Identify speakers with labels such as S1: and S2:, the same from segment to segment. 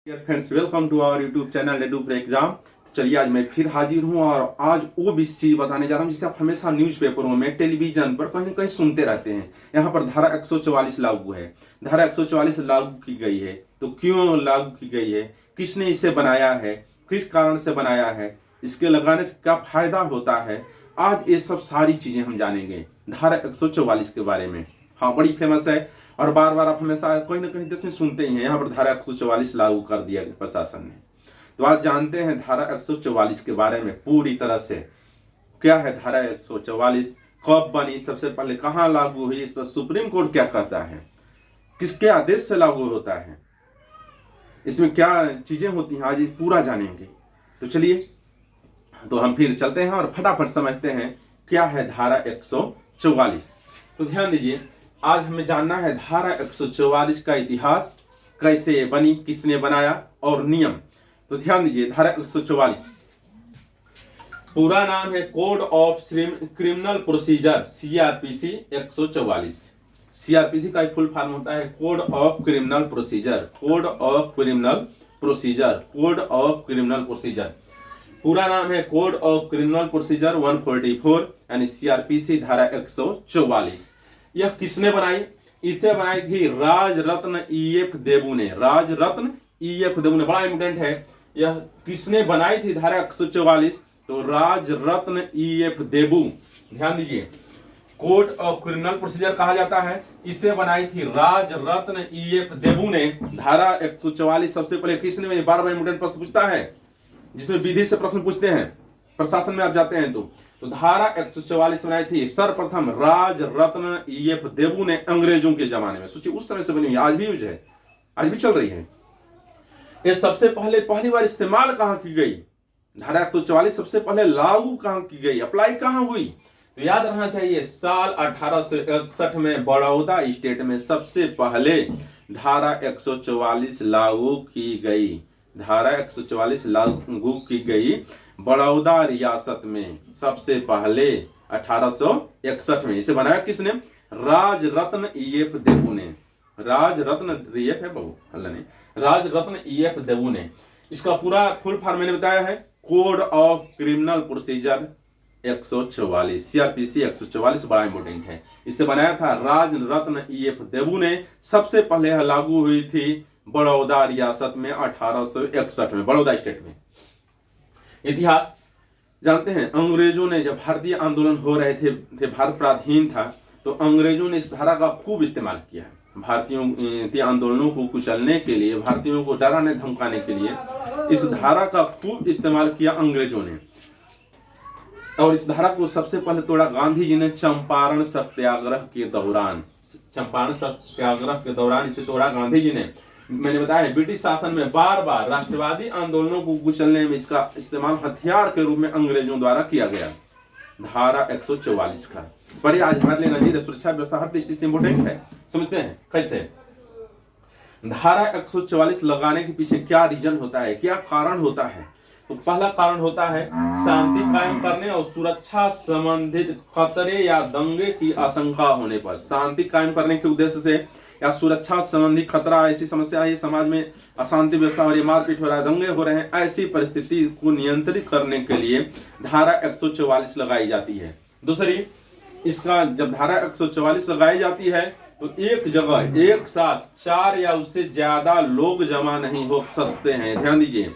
S1: Dear friends, welcome to our YouTube channel लेडू for exam. चलिए आज मैं फिर हाजिर हूं और आज वो भी चीज बताने जा रहा हूं जिसे आप हमेशा न्यूज़पेपरों में, टेलीविजन पर कहीं न कहीं सुनते रहते हैं। यहाँ पर धारा 144 लागू है। धारा 144 लागू की गई है तो क्यों लागू की गई है, किसने इसे बनाया है, किस कारण से बनाया है, इसके लगाने से क्या फायदा होता है, आज ये सब सारी चीजें हम जानेंगे धारा 144 के बारे में। हाँ, बड़ी फेमस है और बार बार आप हमेशा कहीं ना कहीं देश में सुनते ही हैं। यहाँ पर धारा 144 लागू कर दिया गया प्रशासन ने। तो आज जानते हैं धारा 144 के बारे में पूरी तरह से। क्या है धारा 144, कब बनी, सबसे पहले कहाँ लागू हुई, इस पर सुप्रीम कोर्ट क्या कहता है, किसके आदेश से लागू होता है, इसमें क्या चीजें होती हैं, आज ये पूरा जानेंगे। तो चलिए, तो हम फिर चलते हैं और फटाफट समझते हैं क्या है धारा 144। तो ध्यान दीजिए, आज हमें जानना है धारा 144 का इतिहास, कैसे ये बनी, किसने बनाया और नियम। तो ध्यान दीजिए, धारा 144 पूरा नाम है code of criminal procedure, CrPC 144। CrPC का फुल फॉर्म होता है code of criminal procedure, code of criminal procedure, code of criminal procedure. पूरा नाम है कोड ऑफ क्रिमिनल प्रोसीजर 144 यानी सीआरपीसी धारा 144। यह किसने बनाई? इसे बनाई थी राजरत्न ईएफ देबू ने। राजरत्न ईएफ देबू ने, बड़ा इंपोर्टेंट है। यह किसने बनाई थी धारा 144? तो राजरत्न ईएफ देबू। ध्यान दीजिए, कोड ऑफ क्रिमिनल प्रोसीजर कहा जाता है, इसे बनाई थी राजरत्न ईएफ देबू ने। धारा 144 सबसे पहले किसने, बार बार इंपोर्टेंट प्रश्न पूछता है जिसमें विधि से प्रश्न पूछते हैं, प्रशासन में आप जाते हैं तो धारा 144 बनाई थी सर्वप्रथम राजरत्न ईएफ देबू ने अंग्रेजों के जमाने में। सोचिए, उस समय से बनी हुई, आज भी यूज है, आज भी चल रही है। ये सबसे पहली बार इस्तेमाल कहां की गई? धारा 144 सबसे पहले लागू कहां की गई, अप्लाई कहां हुई? तो याद रखना चाहिए, साल 1861 में बड़ौदा स्टेट में सबसे पहले धारा 144 लागू की गई। धारा 144 लागू की गई बड़ौदा रियासत में सबसे पहले 1861 में। इसे बनाया किसने? राजरत्न ईएफ देबू ने। राजरत्न ईएफ है बहु अल्लाह ने, राजरत्न ईएफ देबू ने। इसका पूरा फुल फॉर्म मैंने बताया है, code of criminal procedure 144, CrPC 144, बड़ा इंपोर्टेंट है। इसे बनाया था राजरत्न ईएफ देबू ने। सबसे पहले यह लागू हुई थी बड़ौदा रियासत में 1861 में, बड़ौदा स्टेट में। इतिहास जानते हैं, अंग्रेजों ने जब भारतीय आंदोलन हो रहे थे भारत पराधीन था, तो अंग्रेजों ने इस धारा का खूब इस्तेमाल किया भारतीयों के आंदोलनों को कुचलने के लिए, भारतीयों को डराने धमकाने के लिए इस धारा का खूब इस्तेमाल किया अंग्रेजों ने। और इस धारा को सबसे पहले तोड़ा गांधी जी ने चंपारण सत्याग्रह के दौरान। चंपारण सत्याग्रह के दौरान इसे तोड़ा गांधी जी ने। मैंने बताया, ब्रिटिश शासन में बार बार राष्ट्रवादी आंदोलनों को कुचलने में इसका इस्तेमाल हथियार के रूप में अंग्रेजों द्वारा किया गया। धारा 144 का पर आज हमारे लिए नजीर सुरक्षा व्यवस्था हर दृष्टि से इंपोर्टेंट है। समझते हैं कैसे? धारा 144 लगाने के पीछे क्या रीजन होता है, क्या कारण होता है? तो पहला कारण होता है शांति कायम करने और सुरक्षा संबंधित खतरे या दंगे की आशंका होने पर। शांति कायम करने के उद्देश्य से या सुरक्षा संबंधी खतरा, ऐसी समस्या है समाज में, अशांति व्यवस्था हो रही है, मारपीट हो रहा है, दंगे हो रहे हैं, ऐसी परिस्थिति को नियंत्रित करने के लिए धारा 144 लगाई जाती है। दूसरी, इसका जब धारा 144 लगाई जाती है तो एक जगह एक साथ 4 या उससे ज्यादा लोग जमा नहीं हो सकते हैं। ध्यान दीजिए,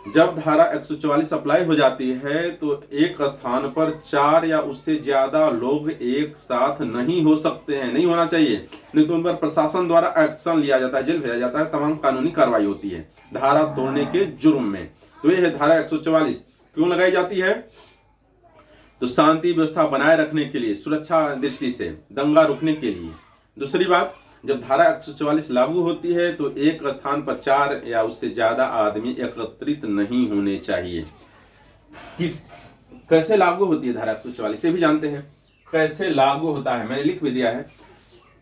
S1: जब धारा 144 अप्लाई हो जाती है तो एक स्थान पर 4 या उससे ज्यादा लोग एक साथ नहीं हो सकते हैं, नहीं होना चाहिए, नहीं तो उन पर प्रशासन द्वारा एक्शन लिया जाता है, जेल भेजा जाता है, तमाम कानूनी कार्रवाई होती है धारा तोड़ने के जुर्म में। तो यह है धारा 144 क्यों लगाई जाती है? तो शांति व्यवस्था बनाए रखने के लिए, सुरक्षा दृष्टि से, दंगा रुकने के लिए। दूसरी बात, जब धारा 144 लागू होती है तो एक स्थान पर 4 या उससे ज्यादा आदमी एकत्रित नहीं होने चाहिए। कैसे लागू होती है धारा 144, से भी जानते हैं कैसे लागू होता है, मैंने लिख भी दिया है।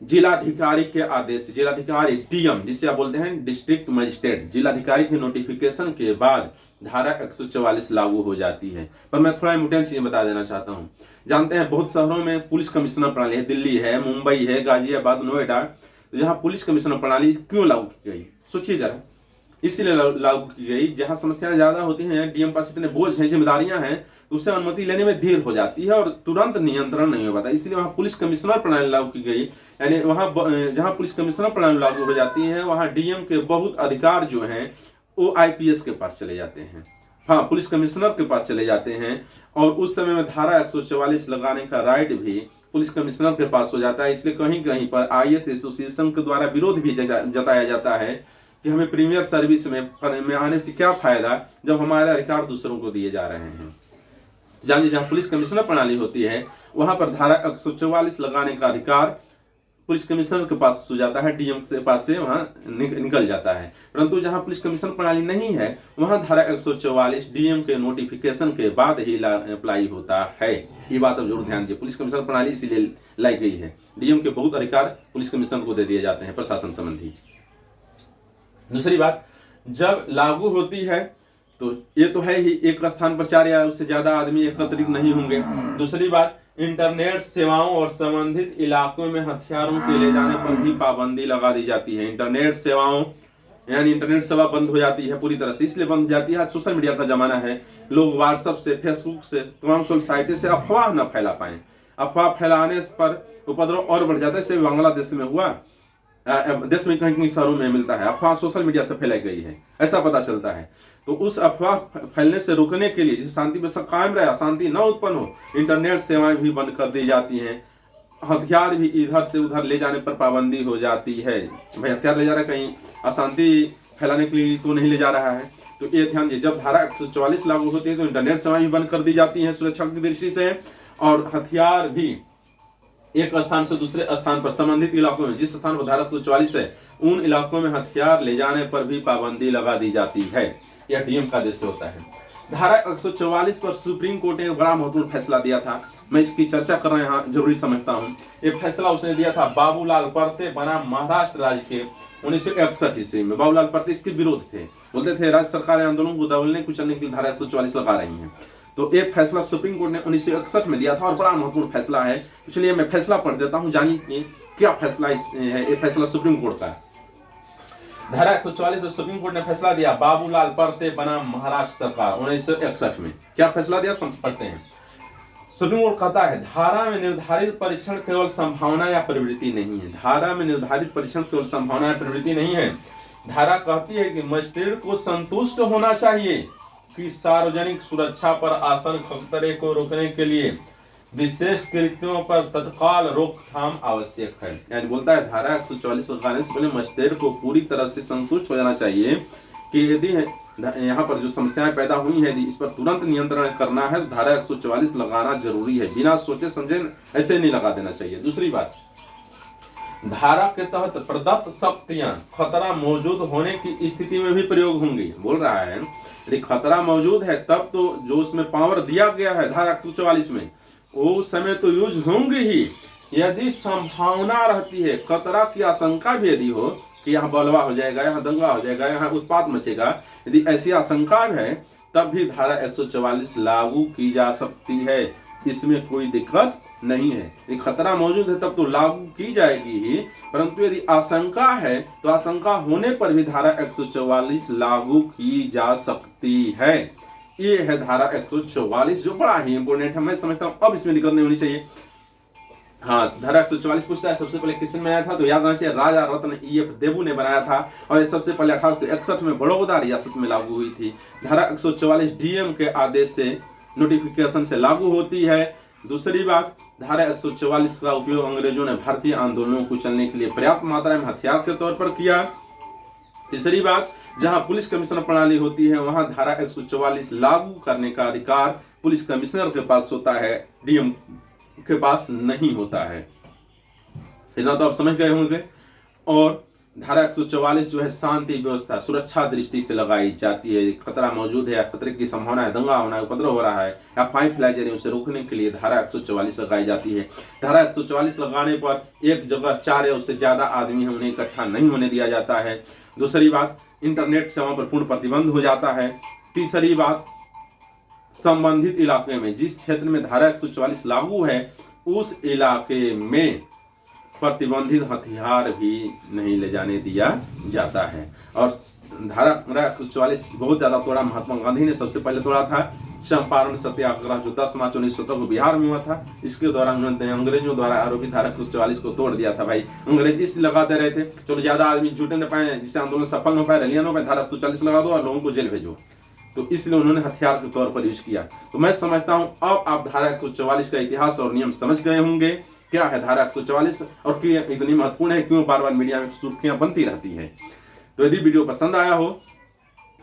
S1: जिलाधिकारी के आदेश, जिलाधिकारी डीएम जिसे आप बोलते हैं डिस्ट्रिक्ट मजिस्ट्रेट, जिलाधिकारी के नोटिफिकेशन के बाद धारा 144 लागू हो जाती है। पर मैं थोड़ा इंपोर्टेंट चीजें बता देना चाहता हूं। जानते हैं बहुत शहरों में पुलिस कमिश्नर प्रणाली है, दिल्ली है, मुंबई है, गाजियाबाद, नोएडा, जहां पुलिस कमिश्नर प्रणाली क्यों लागू की गई? सोचिए जरा, इसीलिए लागू की गई। जहां समस्याएं ज्यादा होती हैं, डीएम पास इतने बोझ हैं, जिम्मेदारियां हैं, तो उसे अनुमति लेने में देर हो जाती है और तुरंत नियंत्रण नहीं हो पाता। इसलिए वहां पुलिस कमिश्नर प्रणाली लागू की गई। यानी वहां जहां पुलिस कमिश्नर प्रणाली लागू हो जाती है, वहां डीएम के बहुत अधिकार जो हैं वो आईपीएस के पास चले जाते हैं, हाँ, पुलिस कमिश्नर के पास चले जाते हैं। और उस समय में धारा 144 लगाने का राइट भी पुलिस कमिश्नर के पास हो जाता है। इसलिए कहीं कहीं पर आईएएस एसोसिएशन के द्वारा विरोध भी जताया जाता है कि हमें प्रीमियर सर्विस में आने से क्या फायदा जब हमारे अधिकार दूसरों को दिए जा रहे हैं। जानिए, जहां पुलिस कमिश्नर प्रणाली होती है वहां पर धारा 144 लगाने का अधिकार पुलिस कमिश्नर के पास हो जाता है, डीएम के पास से वहां निकल जाता है। परंतु जहां पुलिस कमिश्नर प्रणाली नहीं है वहां धारा 144 डीएम के नोटिफिकेशन के बाद ही अप्लाई होता है। ये बात अब जरूर ध्यान दीजिए, पुलिस कमिश्नर प्रणाली इसीलिए लाई गई है। डीएम के बहुत अधिकार पुलिस कमिश्नर को दे दिए जाते हैं प्रशासन संबंधी। दूसरी बात, जब लागू होती है तो ये तो है ही, एक स्थान पर 4 या उससे ज्यादा आदमी एकत्रित नहीं होंगे। दूसरी बात, इंटरनेट सेवाओं और संबंधित इलाकों में हथियारों के ले जाने पर भी पाबंदी लगा दी जाती है। इंटरनेट सेवाओं यानी इंटरनेट सेवा बंद हो जाती है पूरी तरह से। इसलिए बंद हो जाती है, आज सोशल मीडिया का जमाना है, लोग व्हाट्सएप से, फेसबुक से, तमाम सोशल साइट से अफवाह न फैला पाए। अफवाह फैलाने पर उपद्रव और बढ़ जाता है। जैसे बांग्लादेश में हुआ, देश में कहीं कहीं शहरों में मिलता है, अफवाह सोशल मीडिया से फैलाई गई है, ऐसा पता चलता है। तो उस अफवाह फैलने से रोकने के लिए, जिससे शांति व्यवस्था कायम रहे, अशांति न उत्पन्न हो, इंटरनेट सेवाएं भी बंद कर दी जाती हैं। हथियार भी इधर से उधर ले जाने पर पाबंदी हो जाती है। भाई हथियार ले जा रहा है, कहीं अशांति फैलाने के लिए तो नहीं ले जा रहा है। तो ये ध्यान दिए, जब धारा 144 लागू होती है तो इंटरनेट सेवाएं भी बंद कर दी जाती हैं सुरक्षा की दृष्टि से, और हथियार भी एक स्थान से दूसरे स्थान पर संबंधित इलाकों में, जिस स्थान पर धारा 144 है उन इलाकों में हथियार ले जाने पर भी पाबंदी लगा दी जाती है। यह डीएम का आदेश होता है। धारा 144 पर सुप्रीम कोर्ट ने एक बड़ा महत्वपूर्ण फैसला दिया था। मैं इसकी चर्चा करना यहाँ जरूरी समझता हूँ। ये फैसला उसने दिया था बाबूलाल परते बनाम महाराष्ट्र राज्य के 1961 ईस्वी में। बाबूलाल परते इसके विरोध थे, बोलते थे राज्य सरकार आंदोलन को दबलने कुचलने के लिए धारा 144 लगा रही है। तो एक फैसला सुप्रीम कोर्ट ने 1961 में दिया था और बड़ा महत्वपूर्ण फैसला है। इसलिए मैं फैसला पढ़ देता हूँ, जानिए क्या फैसला है। ये फैसला सुप्रीम कोर्ट का। धारा 144 में सुप्रीम कोर्ट ने फैसला दिया बाबूलाल परते बनाम महाराष्ट्र सरकार 1961 में। क्या फैसला दिया, पढ़ते हैं। सुप्रीम कोर्ट कहता है, धारा में निर्धारित परीक्षण केवल संभावना या प्रवृत्ति नहीं है। धारा में निर्धारित परीक्षण केवल संभावना या प्रवृत्ति नहीं है। धारा कहती है कि मजिस्ट्रेट को संतुष्ट होना चाहिए कि सार्वजनिक सुरक्षा पर आसन खतरे को रोकने के लिए विशेष कृत्यों पर तत्काल रोकथाम आवश्यक है। यानी बोलता है धारा 144 लगाने से पहले मजिस्ट्रेट को पूरी तरह से संतुष्ट हो जाना चाहिए कि यदि यहाँ पर जो समस्याएं पैदा हुई है, इस पर तुरंत नियंत्रण करना है तो धारा 144 लगाना जरूरी है। बिना सोचे समझे ऐसे नहीं लगा देना चाहिए। दूसरी बात, धारा के तहत प्रदत्त शक्तियां खतरा मौजूद होने की स्थिति में भी प्रयोग होंगी। बोल रहा है यदि खतरा मौजूद है तब तो जो उसमें पावर दिया गया है धारा 144 में उस समय तो यूज होंगे ही। यदि संभावना रहती है, खतरा की आशंका भी यदि हो कि यहाँ बलवा हो जाएगा, यहाँ दंगा हो जाएगा, यहाँ उत्पात मचेगा, यदि ऐसी आशंका है तब भी धारा 144 लागू की जा सकती है। इसमें कोई दिक्कत नहीं है। यदि खतरा मौजूद है तब तो लागू की जाएगी ही, परंतु यदि आशंका है तो आशंका होने पर भी धारा 144 लागू की जा सकती है। ये है धारा 144 जो बड़ा ही इंपोर्टेंट है। मैं समझता हूं अब इसमें दिक्कत नहीं होनी चाहिए। हाँ, धारा 144 पूछता है सबसे पहले किसने बनाया था, तो याद रखना चाहिए राजा रत्न ईएफ देबू ने बनाया था और ये सबसे पहले 1861 में बड़ौदा रियासत में लागू हुई थी। धारा 144 डीएम के आदेश से नोटिफिकेशन से लागू होती है। दूसरी बात, धारा 144 का उपयोग अंग्रेजों ने भारतीय आंदोलनों को चलने के लिए पर्याप्त मात्रा में हथियार के तौर पर किया। तीसरी बात, जहां पुलिस कमिश्नर प्रणाली होती है वहां धारा 144 लागू करने का अधिकार पुलिस कमिश्नर के पास होता है, डीएम के पास नहीं होता है। इतना तो आप समझ गए होंगे। और धारा 144 जो है शांति व्यवस्था सुरक्षा दृष्टि से लगाई जाती है। खतरा मौजूद है या खतरे की संभावना है, दंगा होना है, उपद्रव हो रहा है या फाइन फैलाई जा रही है, उसे रोकने के लिए धारा 144 लगाई जाती है। धारा 144 लगाने पर एक जगह 4 या उससे ज्यादा आदमी है उन्हें इकट्ठा नहीं होने दिया जाता है। दूसरी बात, इंटरनेट सेवाओं पर पूर्ण प्रतिबंध हो जाता है। तीसरी बात, संबंधित इलाके में जिस क्षेत्र में धारा 144 लागू है उस इलाके में प्रतिबंधित हथियार भी नहीं ले जाने दिया जाता है। और धारा 144 बहुत ज्यादा तोड़ा महात्मा गांधी ने सबसे पहले तोड़ा था। चंपारण सत्याग्रह जो 10 मार्च 1917 को बिहार में हुआ था, इसके दौरान उन्होंने अंग्रेजों द्वारा आरोपित धारा 144 को तोड़ दिया था। भाई अंग्रेज इसलिए लगाते रहे थे, चलो ज्यादा आदमी जुटे न पाए, जिससे आंदोलन सफल न पाए, रैलियां न हो पाए, धारा 144 लगा दो और लोगों को जेल भेजो। तो इसलिए उन्होंने हथियार के तौर पर यूज किया। तो मैं समझता हूं अब आप धारा 144 का इतिहास और नियम समझ गए होंगे। क्या है धारा 144 और क्यों इतनी महत्वपूर्ण है, क्यों बार बार मीडिया में सुर्खियां बनती रहती है। तो यदि वीडियो पसंद आया हो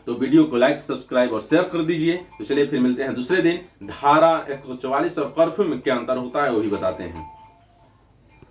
S1: तो वीडियो को लाइक, सब्सक्राइब और शेयर कर दीजिए। तो चलिए फिर मिलते हैं दूसरे दिन। धारा 144 और कर्फ्यू में क्या अंतर होता है वही बताते हैं।